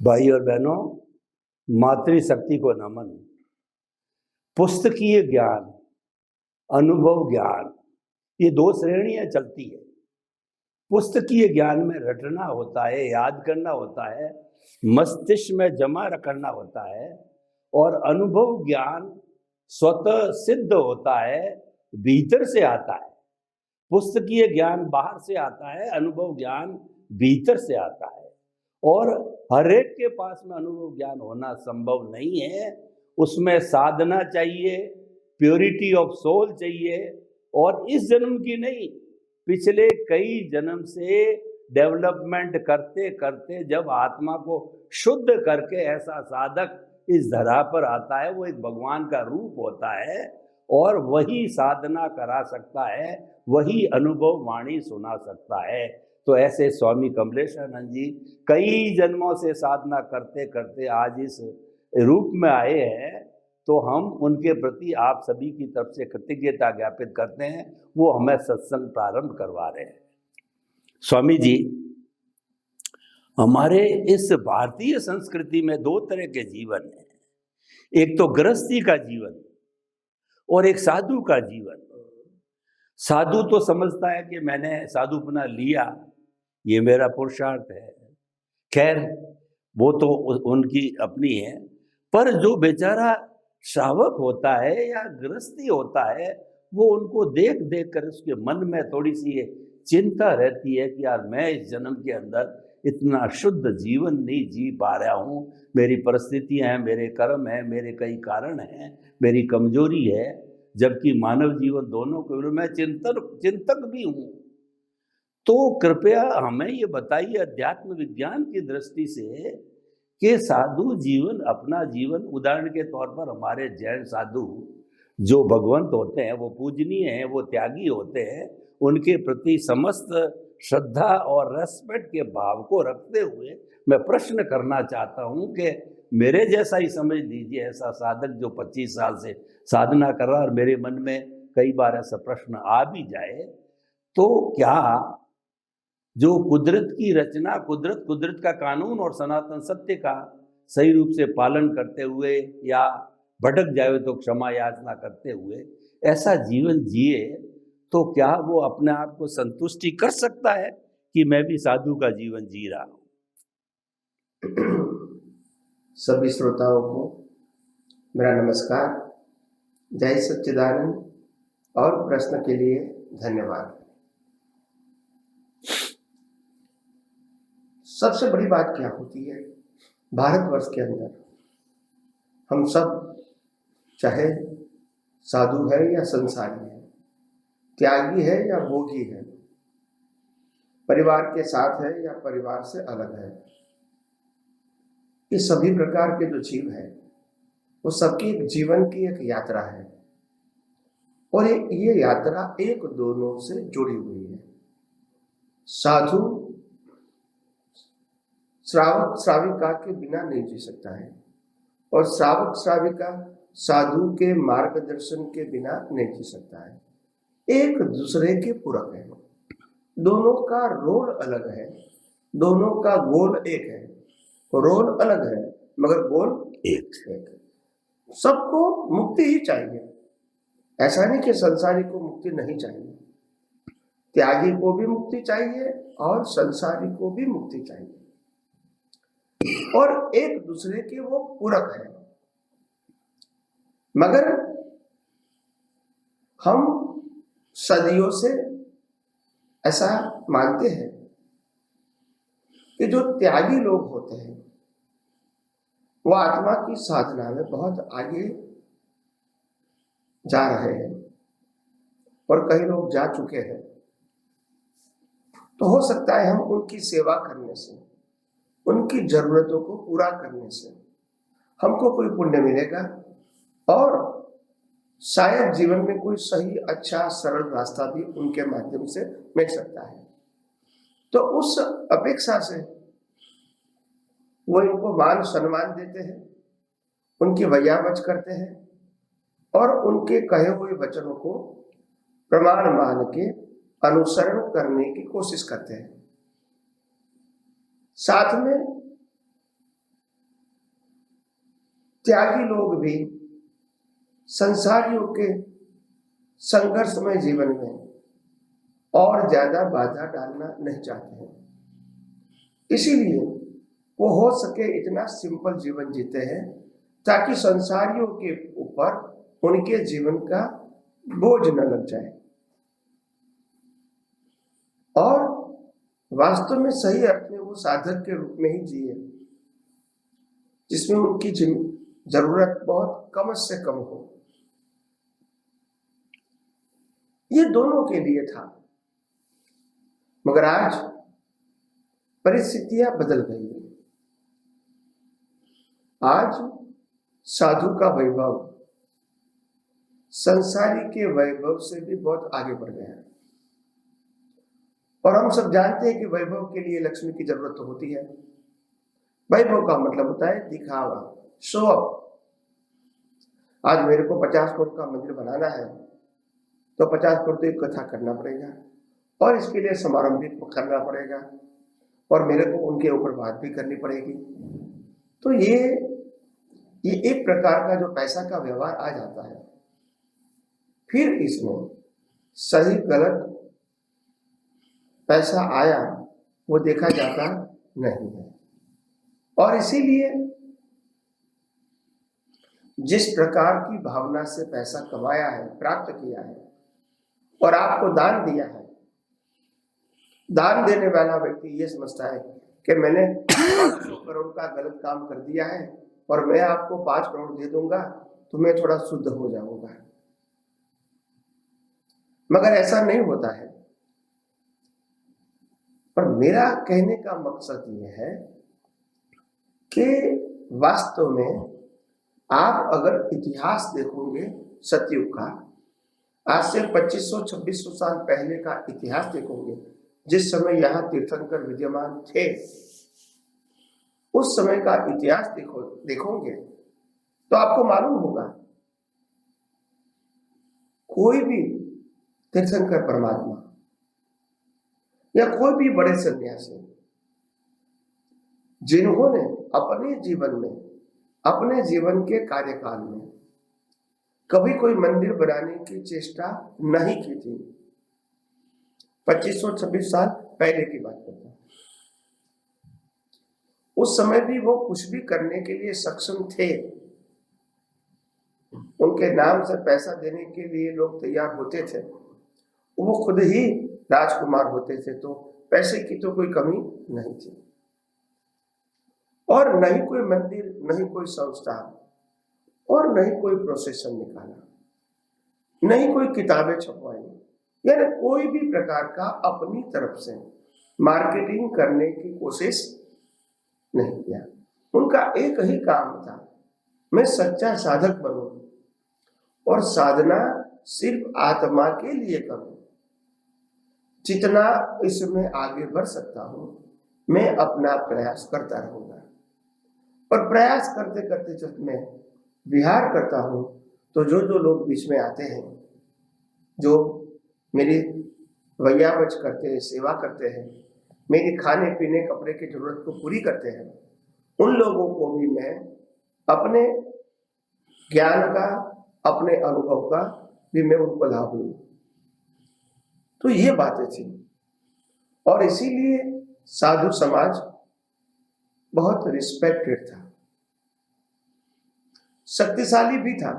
भाई और बहनों, मातृशक्ति को नमन। पुस्तकीय ज्ञान, अनुभव ज्ञान, ये दो श्रेणियां चलती है। पुस्तकीय ज्ञान में रटना होता है, याद करना होता है, मस्तिष्क में जमा करना होता है, और अनुभव ज्ञान स्वतः सिद्ध होता है, भीतर से आता है। पुस्तकीय ज्ञान बाहर से आता है, अनुभव ज्ञान भीतर से आता है। और हर एक के पास में अनुभव ज्ञान होना संभव नहीं है। उसमें साधना चाहिए, प्योरिटी ऑफ सोल चाहिए, और इस जन्म की नहीं, पिछले कई जन्म से डेवलपमेंट करते करते जब आत्मा को शुद्ध करके ऐसा साधक इस धरा पर आता है, वो एक भगवान का रूप होता है, और वही साधना करा सकता है, वही अनुभव वाणी सुना सकता है। तो ऐसे स्वामी कमलेशानंद जी कई जन्मों से साधना करते करते आज इस रूप में आए हैं। तो हम उनके प्रति आप सभी की तरफ से कृतज्ञता ज्ञापित करते हैं। वो हमें सत्संग प्रारंभ करवा रहे हैं। स्वामी जी, हमारे इस भारतीय संस्कृति में दो तरह के जीवन हैं। एक तो गृहस्थी का जीवन और एक साधु का जीवन। साधु तो समझता है कि मैंने साधुपना लिया, ये मेरा पुरुषार्थ है। खैर, वो तो उनकी अपनी है। पर जो बेचारा श्रावक होता है या गृहस्थी होता है, वो उनको देख देख कर उसके मन में थोड़ी सी चिंता रहती है कि यार, मैं इस जन्म के अंदर इतना शुद्ध जीवन नहीं जी पा रहा हूँ। मेरी परिस्थितियाँ हैं, मेरे कर्म हैं, मेरे कई कारण हैं, मेरी कमजोरी है। जबकि मानव जीवन दोनों के मैं चिंतक भी हूँ। तो कृपया हमें ये बताइए अध्यात्म विज्ञान की दृष्टि से कि साधु जीवन, अपना जीवन, उदाहरण के तौर पर हमारे जैन साधु जो भगवंत होते हैं, वो पूजनीय हैं, वो त्यागी होते हैं। उनके प्रति समस्त श्रद्धा और रेस्पेक्ट के भाव को रखते हुए मैं प्रश्न करना चाहता हूँ कि मेरे जैसा ही समझ लीजिए ऐसा साधक जो 25 साल से साधना कर रहा, और मेरे मन में कई बार ऐसा प्रश्न आ भी जाए, तो क्या जो कुदरत की रचना, कुदरत का कानून और सनातन सत्य का सही रूप से पालन करते हुए या भटक जाए तो क्षमा याचना करते हुए ऐसा जीवन जिए, तो क्या वो अपने आप को संतुष्टि कर सकता है कि मैं भी साधु का जीवन जी रहा हूं? सभी श्रोताओं को मेरा नमस्कार, जय सच्चिदानंद, और प्रश्न के लिए धन्यवाद। सबसे बड़ी बात क्या होती है भारतवर्ष के अंदर, हम सब चाहे साधु है या संसारी है, त्यागी है या भोगी है, परिवार के साथ है या परिवार से अलग है, ये सभी प्रकार के जो जीव है वो सबकी जीवन की एक यात्रा है। और ये यात्रा एक दोनों से जुड़ी हुई है। साधु श्रावक श्राविका के बिना नहीं जी सकता है, और श्रावक श्राविका साधु के मार्गदर्शन के बिना नहीं जी सकता है। एक दूसरे के पूरक है, दोनों का रोल अलग है, दोनों का गोल एक है। रोल अलग है मगर गोल एक है। सबको मुक्ति ही चाहिए, ऐसा नहीं कि संसारी को मुक्ति नहीं चाहिए। त्यागी को भी मुक्ति चाहिए और संसारी को भी मुक्ति चाहिए, और एक दूसरे के वो पूरक है। मगर हम सदियों से ऐसा मानते हैं कि जो त्यागी लोग होते हैं वो आत्मा की साधना में बहुत आगे जा रहे हैं, और कई लोग जा चुके हैं। तो हो सकता है हम उनकी सेवा करने से, उनकी जरूरतों को पूरा करने से हमको कोई पुण्य मिलेगा, और शायद जीवन में कोई सही, अच्छा, सरल रास्ता भी उनके माध्यम से मिल सकता है। तो उस अपेक्षा से वो इनको मान सम्मान देते हैं, उनकी वयावच करते हैं, और उनके कहे हुए वचनों को प्रमाण मान के अनुसरण करने की कोशिश करते हैं। साथ में त्यागी लोग भी संसारियों के संघर्षमय जीवन में और ज्यादा बाधा डालना नहीं चाहते हैं। इसीलिए वो हो सके इतना सिंपल जीवन जीते हैं ताकि संसारियों के ऊपर उनके जीवन का बोझ न लग जाए और वास्तव में सही अर्थ में वो साधक के रूप में ही जिए, जिसमें उनकी जरूरत बहुत कम से कम हो। ये दोनों के लिए था, मगर आज परिस्थितियां बदल गई हैं। आज साधु का वैभव संसारी के वैभव से भी बहुत आगे बढ़ गया है और हम सब जानते हैं कि वैभव के लिए लक्ष्मी की जरूरत तो होती है। वैभव का मतलब होता है दिखावा, शो अप। आज मेरे को 50 करोड़ का मंदिर बनाना है तो 50 करोड़ तो इकट्ठा करना पड़ेगा और इसके लिए समारंभ भी करना पड़ेगा और मेरे को उनके ऊपर बात भी करनी पड़ेगी। तो ये एक प्रकार का जो पैसा का व्यवहार आ जाता है। फिर इसमें सही गलत पैसा आया वो देखा जाता नहीं है और इसीलिए जिस प्रकार की भावना से पैसा कमाया है, प्राप्त किया है और आपको दान दिया है, दान देने वाला व्यक्ति ये समझता है कि मैंने 500 करोड़ का गलत काम कर दिया है और मैं आपको 5 करोड़ दे दूंगा तो मैं थोड़ा शुद्ध हो जाऊंगा, मगर ऐसा नहीं होता है। पर मेरा कहने का मकसद यह है कि वास्तव में आप अगर इतिहास देखोगे सतयुग का, आज से 2500-2600 साल पहले का इतिहास देखोगे, जिस समय यहाँ तीर्थंकर विद्यमान थे, उस समय का इतिहास देखोगे तो आपको मालूम होगा कोई भी तीर्थंकर परमात्मा या कोई भी बड़े सन्यासी जिन्होंने अपने जीवन में, अपने जीवन के कार्यकाल में कभी कोई मंदिर बनाने की चेष्टा नहीं की थी। 2500-26 साल पहले की बात करता हूं। उस समय भी वो कुछ भी करने के लिए सक्षम थे। उनके नाम से पैसा देने के लिए लोग तैयार होते थे। वो खुद ही राजकुमार होते थे, तो पैसे की तो कोई कमी नहीं थी और नहीं कोई मंदिर, नहीं कोई संस्था और नहीं कोई प्रोसेसन निकाला, नहीं कोई किताबें छपवाई, यानी कोई भी प्रकार का अपनी तरफ से मार्केटिंग करने की कोशिश नहीं किया। उनका एक ही काम था, मैं सच्चा साधक बनूं और साधना सिर्फ आत्मा के लिए करूं। जितना इसमें आगे बढ़ सकता हूं मैं अपना प्रयास करता रहूंगा और प्रयास करते करते जब मैं विहार करता हूं तो जो लोग बीच में आते हैं, जो मेरी वैयावच करते हैं, सेवा करते हैं, मेरी खाने पीने कपड़े की जरूरत को पूरी करते हैं, उन लोगों को भी मैं अपने ज्ञान का, अपने अनुभव का भी मैं उनको लाभ दूं। तो ये बातें थी और इसीलिए साधु समाज बहुत रिस्पेक्टेड था, शक्तिशाली भी था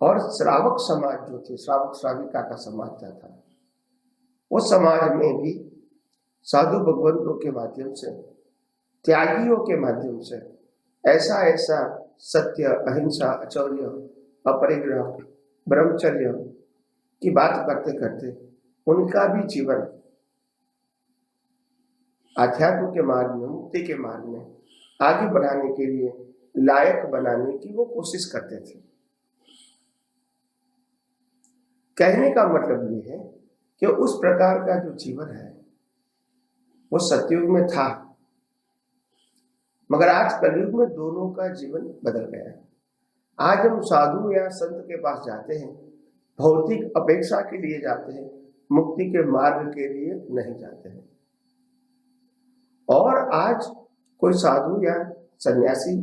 और श्रावक समाज जो थे, श्रावक श्राविका का समाज था, वो समाज में भी साधु भगवंतों के माध्यम से, त्यागियों के माध्यम से ऐसा ऐसा सत्य, अहिंसा, अचौर्य, अपरिग्रह, ब्रह्मचर्य की बात करते करते उनका भी जीवन आध्यात्म के मार्ग में, मुक्ति के मार्ग में आगे बढ़ाने के लिए लायक बनाने की वो कोशिश करते थे। कहने का मतलब ये है कि उस प्रकार का जो जीवन है वो सतयुग में था, मगर आज कलयुग में दोनों का जीवन बदल गया है। आज हम साधु या संत के पास जाते हैं, भौतिक अपेक्षा के लिए जाते हैं, मुक्ति के मार्ग के लिए नहीं जाते हैं। और आज कोई साधु या सन्यासी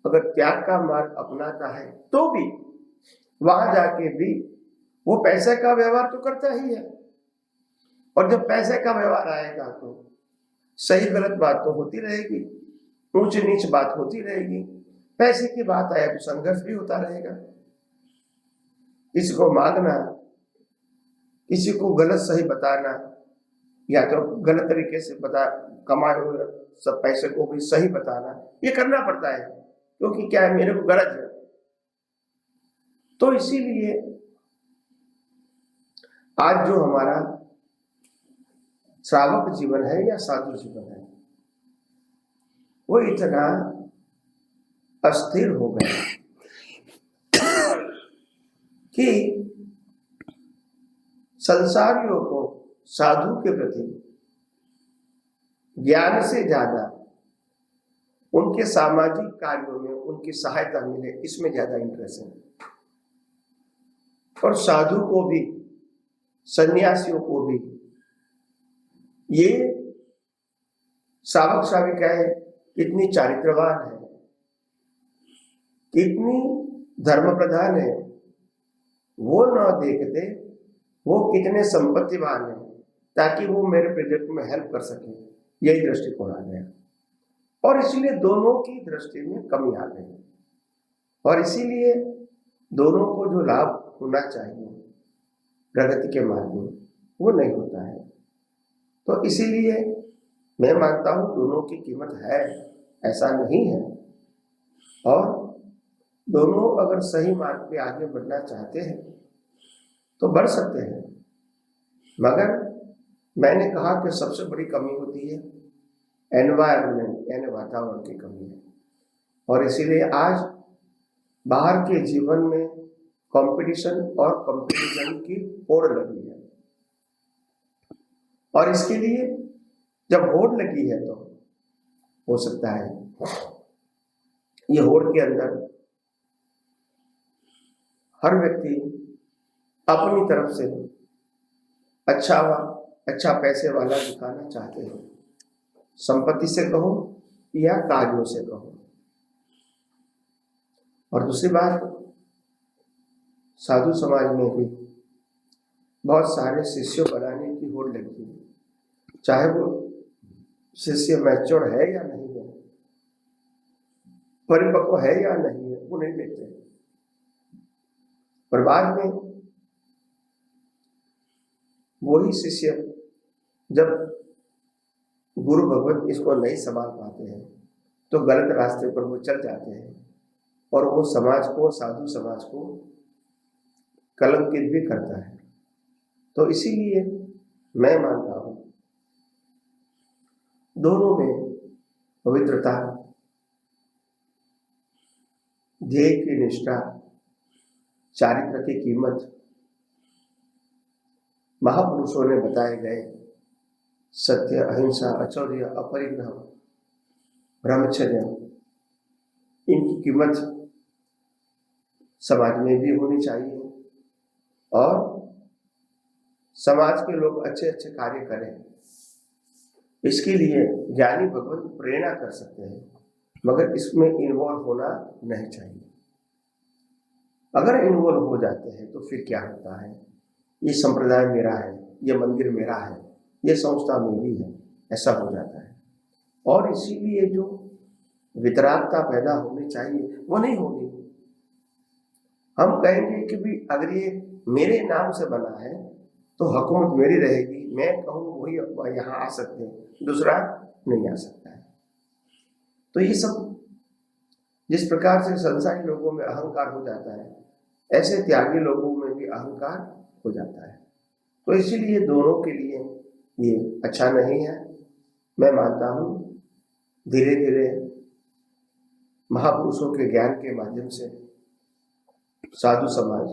अगर त्याग का मार्ग अपनाता है तो भी वहां जाके भी वो पैसे का व्यवहार तो करता ही है, और जब पैसे का व्यवहार आएगा तो सही गलत बात तो होती रहेगी, ऊंच नीच बात होती रहेगी, पैसे की बात आए तो संघर्ष भी होता रहेगा। किसी को मांगना, किसी को गलत सही बताना, या तो गलत तरीके से बता कमाए हुए सब पैसे को भी सही बताना, ये करना पड़ता है, क्योंकि क्या है, मेरे को गरज है। तो इसीलिए आज जो हमारा श्रावक जीवन है या साधु जीवन है, वो इतना अस्थिर हो गया कि संसारियों को साधु के प्रति ज्ञान से ज्यादा उनके सामाजिक कार्यों में उनकी सहायता मिले, इसमें ज्यादा इंटरेस्ट है। और साधु को भी, सन्यासियों को भी ये श्रावक श्राविकाएं कितनी चारित्रवान है, कितनी धर्म प्रधान है, वो न देखते वो कितने संपत्तिवान है, ताकि वो मेरे प्रोजेक्ट में हेल्प कर सके, यही दृष्टिकोण आ गया। और इसीलिए दोनों की दृष्टि में कमी आ गई, और इसीलिए दोनों को जो लाभ होना चाहिए प्रगति के मार्ग में, वो नहीं होता है। तो इसीलिए मैं मानता हूं दोनों की कीमत है, ऐसा नहीं है, और दोनों अगर सही मार्ग पे आगे बढ़ना चाहते हैं तो बढ़ सकते हैं। मगर मैंने कहा कि सबसे बड़ी कमी होती है एनवायरनमेंट, यानी वातावरण की कमी है। और इसीलिए आज बाहर के जीवन में कंपटीशन और कंपटीशन की होड़ लगी है, और इसके लिए जब होड़ लगी है तो हो सकता है ये होड़ के अंदर हर व्यक्ति अपनी तरफ से अच्छा पैसे वाला दिखाना चाहते हैं, संपत्ति से कहो या कार्यों से कहो। और दूसरी बात, साधु समाज में भी बहुत सारे शिष्यों बनाने की होड़ लगी है, चाहे वो शिष्य मैच्योर है या नहीं है, परिपक्व है या नहीं है, वो नहीं देखते। पर बाद में वही शिष्य जब गुरु भगवत इसको नहीं संभाल पाते हैं तो गलत रास्ते पर वो चल जाते हैं, और वो समाज को, साधु समाज को कलंकित भी करता है। तो इसीलिए मैं मानता हूं दोनों में पवित्रता, ध्येय की निष्ठा, चारित्र की कीमत, महापुरुषों ने बताए गए सत्य, अहिंसा, अचौर्य, अपरिग्रह, ब्रह्मचर्य, इनकी कीमत समाज में भी होनी चाहिए, और समाज के लोग अच्छे अच्छे कार्य करें, इसके लिए ज्ञानी भगवत प्रेरणा कर सकते हैं, मगर इसमें इन्वॉल्व होना नहीं चाहिए। अगर इन्वॉल्व हो जाते हैं तो फिर क्या होता है, ये संप्रदाय मेरा है, ये मंदिर मेरा है, ये संस्था मेरी है, ऐसा हो जाता है। और इसीलिए जो वितरागता पैदा होनी चाहिए वो नहीं होगी। हम कहेंगे कि भी अगर ये मेरे नाम से बना है तो हुकूमत मेरी रहेगी, मैं कहूँ वही यहाँ आ सकते हैं, दूसरा नहीं आ सकता है। तो ये सब जिस प्रकार से संसारी लोगों में अहंकार हो जाता है, ऐसे त्यागी लोगों में भी अहंकार हो जाता है। तो इसीलिए दोनों के लिए ये अच्छा नहीं है। मैं मानता हूँ धीरे धीरे महापुरुषों के ज्ञान के माध्यम से साधु समाज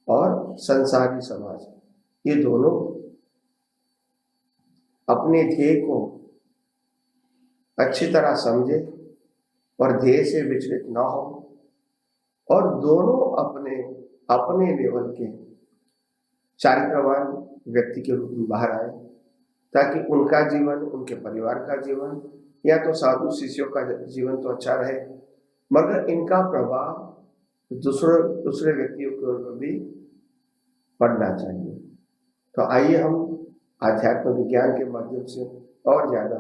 और संसारी समाज, ये दोनों अपने ध्येय को अच्छी तरह समझे और ध्येय से विचलित ना हो, और दोनों अपने अपने लेवल के चारित्रवान व्यक्ति के रूप में बाहर आए, ताकि उनका जीवन, उनके परिवार का जीवन या तो साधु शिष्यों का जीवन तो अच्छा रहे, मगर इनका प्रभाव दूसरे व्यक्तियों के ऊपर भी पड़ना चाहिए। तो आइए हम आध्यात्म विज्ञान के माध्यम से और ज्यादा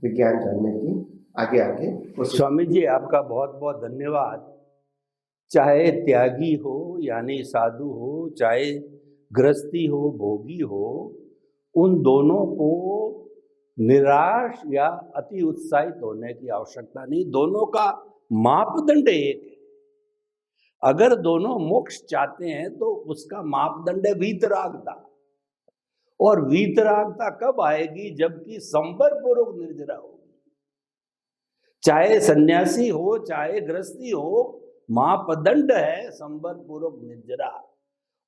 विज्ञान जानने की आगे कोशिश। स्वामी जी आपका बहुत बहुत धन्यवाद। चाहे त्यागी हो यानी साधु हो, चाहे गृहस्थी हो, भोगी हो, उन दोनों को निराश या अति उत्साहित होने की आवश्यकता नहीं। दोनों का मापदंड एक है। अगर दोनों मोक्ष चाहते हैं तो उसका मापदंड है वीतरागता। और वीतरागता कब आएगी? जबकि संबरपूर्वक निर्जरा होगी। चाहे सन्यासी हो चाहे गृहस्थी हो, मापदंड है संबरपूर्वक निर्जरा।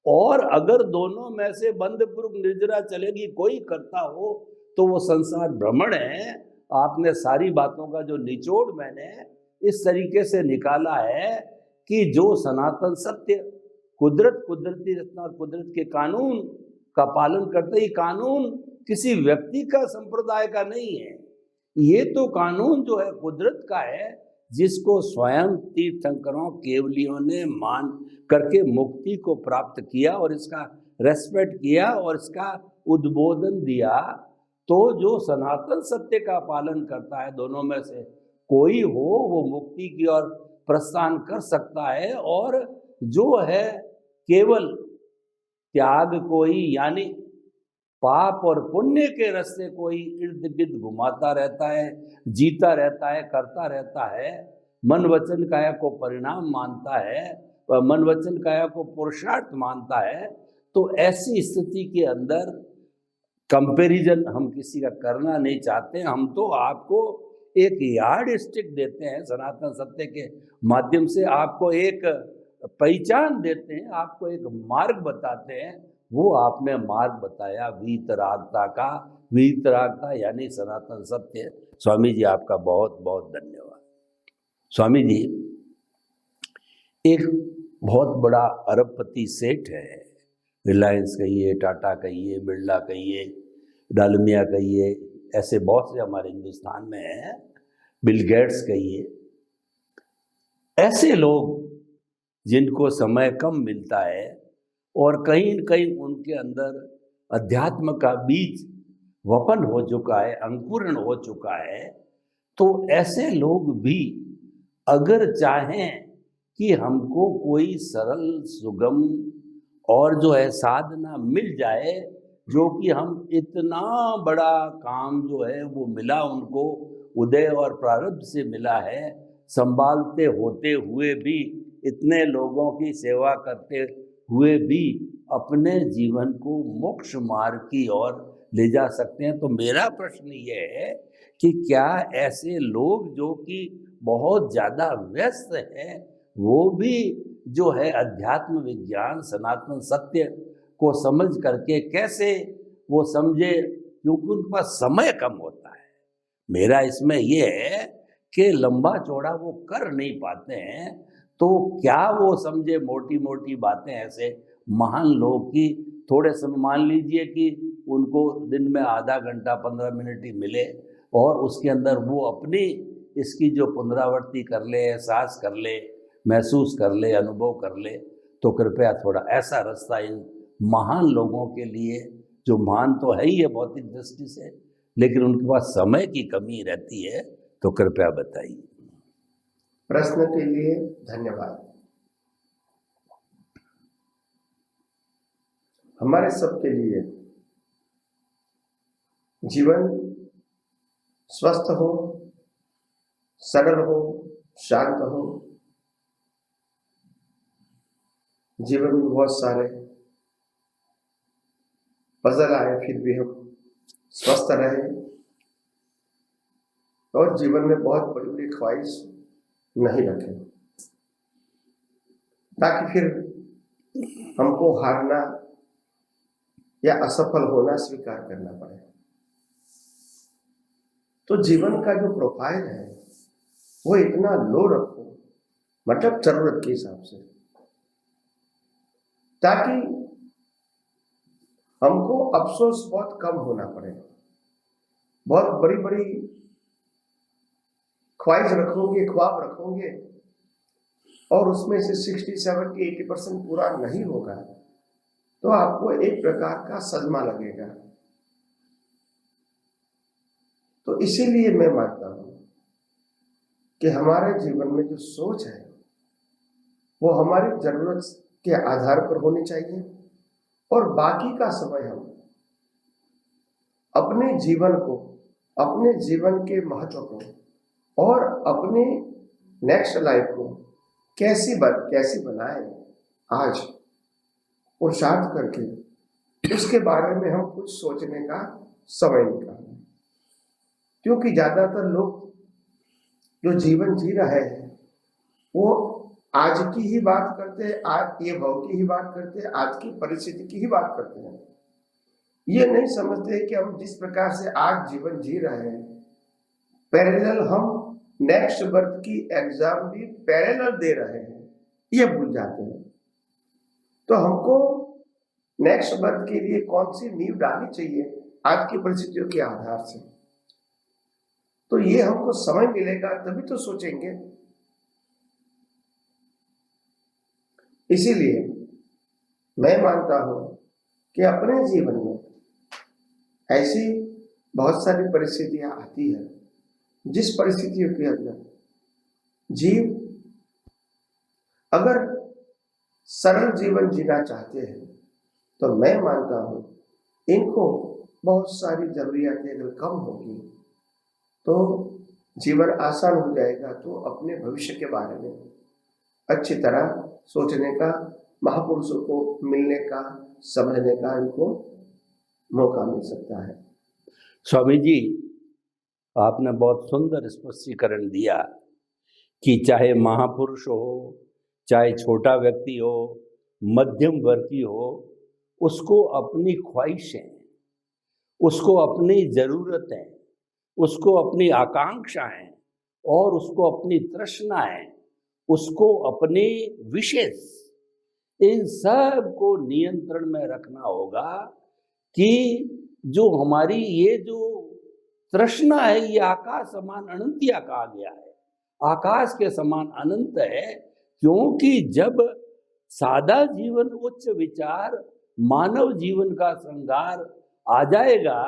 और अगर दोनों में से बंधपूर्वक निर्जरा चलेगी, कोई करता हो, तो वो संसार भ्रमण है। आपने सारी बातों का जो निचोड़ मैंने इस तरीके से निकाला है कि जो सनातन सत्य कुदरती रचना और कुदरत के कानून का पालन करते ही, कानून किसी व्यक्ति का संप्रदाय का नहीं है, ये तो कानून जो है कुदरत का है, जिसको स्वयं तीर्थंकरों केवलियों ने मान करके मुक्ति को प्राप्त किया और इसका रेस्पेक्ट किया और इसका उद्बोधन दिया। तो जो सनातन सत्य का पालन करता है, दोनों में से कोई हो, वो मुक्ति की ओर प्रस्थान कर सकता है। और जो है केवल त्याग कोई यानी पाप और पुण्य के रास्ते कोई इर्द गिर्द घुमाता रहता है, जीता रहता है, करता रहता है, मन वचन काया को परिणाम मानता है, मन वचन काया को पुरुषार्थ मानता है, तो ऐसी स्थिति के अंदर कंपैरिजन हम किसी का करना नहीं चाहते। हम तो आपको एक यार्ड स्टिक देते हैं, सनातन सत्य के माध्यम से आपको एक पहचान देते हैं, आपको एक मार्ग बताते हैं। वो आपने मार्ग बताया वीतरागता का। वीतरागता यानी सनातन सत्य। स्वामी जी आपका बहुत बहुत धन्यवाद। स्वामी जी एक बहुत बड़ा अरबपति सेठ है, रिलायंस कहिए, टाटा कहिए, बिरला कहिए, डालमिया कहिए, ऐसे बहुत से हमारे हिंदुस्तान में हैं, बिल गेट्स कहिए। ऐसे लोग जिनको समय कम मिलता है और कहीं न कहीं उनके अंदर अध्यात्म का बीज वपन हो चुका है, अंकुरण हो चुका है, तो ऐसे लोग भी अगर चाहें कि हमको कोई सरल सुगम और जो है साधना मिल जाए, जो कि हम इतना बड़ा काम जो है वो मिला उनको, उदय और प्रारब्ध से मिला है, संभालते होते हुए भी, इतने लोगों की सेवा करते हुए भी अपने जीवन को मोक्ष मार्ग की ओर ले जा सकते हैं। तो मेरा प्रश्न ये है कि क्या ऐसे लोग जो कि बहुत ज़्यादा व्यस्त हैं, वो भी जो है अध्यात्म विज्ञान सनातन सत्य को समझ करके कैसे वो समझे, क्योंकि उनके पास समय कम होता है। मेरा इसमें ये है कि लंबा चौड़ा वो कर नहीं पाते हैं, तो क्या वो समझे मोटी मोटी बातें ऐसे महान लोग की। थोड़े समय मान लीजिए कि उनको दिन में आधा घंटा 15 मिनट ही मिले और उसके अंदर वो अपनी इसकी जो पुनरावृत्ति कर ले, एहसास कर ले, महसूस कर ले, अनुभव कर ले, तो कृपया थोड़ा ऐसा रास्ता इन महान लोगों के लिए, जो महान तो है ही है भौतिक दृष्टि से, लेकिन उनके पास समय की कमी रहती है, तो कृपया बताइए। प्रश्न के लिए धन्यवाद। हमारे सबके लिए जीवन स्वस्थ हो, सरल हो, शांत हो, जीवन में बहुत सारे पजल आए फिर भी हम स्वस्थ रहे, और जीवन में बहुत बड़ी बड़ी ख्वाहिश नहीं रखें, ताकि फिर हमको हारना या असफल होना स्वीकार करना पड़े। तो जीवन का जो प्रोफाइल है वो इतना लो रखो, मतलब जरूरत के हिसाब से, ताकि हमको अफसोस बहुत कम होना पड़े। बहुत बड़ी बड़ी ख्वाहिश रखोगे, ख्वाब रखोगे और उसमें से 60, 70, 80% पूरा नहीं होगा तो आपको एक प्रकार का सदमा लगेगा। तो इसीलिए मैं मानता हूं कि हमारे जीवन में जो सोच है वो हमारी जरूरत के आधार पर होनी चाहिए और बाकी का समय हम अपने जीवन को, अपने जीवन के महत्व को और अपने नेक्स्ट लाइफ को कैसी बनाए आज पुरुषार्थ करके उसके बारे में हम कुछ सोचने का समय निकालें। क्योंकि ज्यादातर लोग जो जीवन जी रहे हैं वो आज की ही बात करते हैं, आज ये भाव की ही बात करते हैं, आज की परिस्थिति की ही बात करते हैं। ये नहीं समझते कि हम जिस प्रकार से आज जीवन जी रहे हैं पैरेलल हम नेक्स्ट बर्थ की एग्जाम भी पैरेलल दे रहे हैं, ये भूल जाते हैं। तो हमको नेक्स्ट बर्थ के लिए कौन सी नींव डालनी चाहिए आज की परिस्थितियों के आधार से, तो ये हमको समय मिलेगा तभी तो सोचेंगे। इसीलिए मैं मानता हूं कि अपने जीवन में ऐसी बहुत सारी परिस्थितियां आती है जिस परिस्थितियों के अंदर जीव अगर सरल जीवन जीना चाहते हैं तो मैं मानता हूं इनको बहुत सारी जरूरियातें अगर कम होगी तो जीवन आसान हो जाएगा। तो अपने भविष्य के बारे में अच्छी तरह सोचने का, महापुरुषों को मिलने का, समझने का इनको मौका मिल सकता है। स्वामी जी, आपने बहुत सुंदर स्पष्टीकरण दिया कि चाहे महापुरुष हो, चाहे छोटा व्यक्ति हो, मध्यम वर्गीय हो, उसको अपनी ख्वाहिशें, उसको अपनी ज़रूरतें, उसको अपनी आकांक्षाएं और उसको अपनी तृष्णाएं, उसको अपने विशेष, इन सब को नियंत्रण में रखना होगा कि जो हमारी ये जो तृष्णा है ये आकाश समान अनंतिया कहा गया है, आकाश के समान अनंत है। क्योंकि जब सादा जीवन, उच्च विचार, मानव जीवन का श्रृंगार आ जाएगा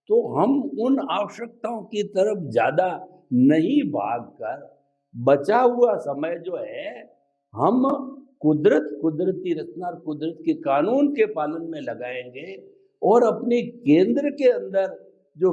तो हम उन आवश्यकताओं की तरफ ज्यादा नहीं भागकर बचा हुआ समय जो है हम कुदरती रचना और कुदरत के कानून के पालन में लगाएंगे और अपने केंद्र के अंदर जो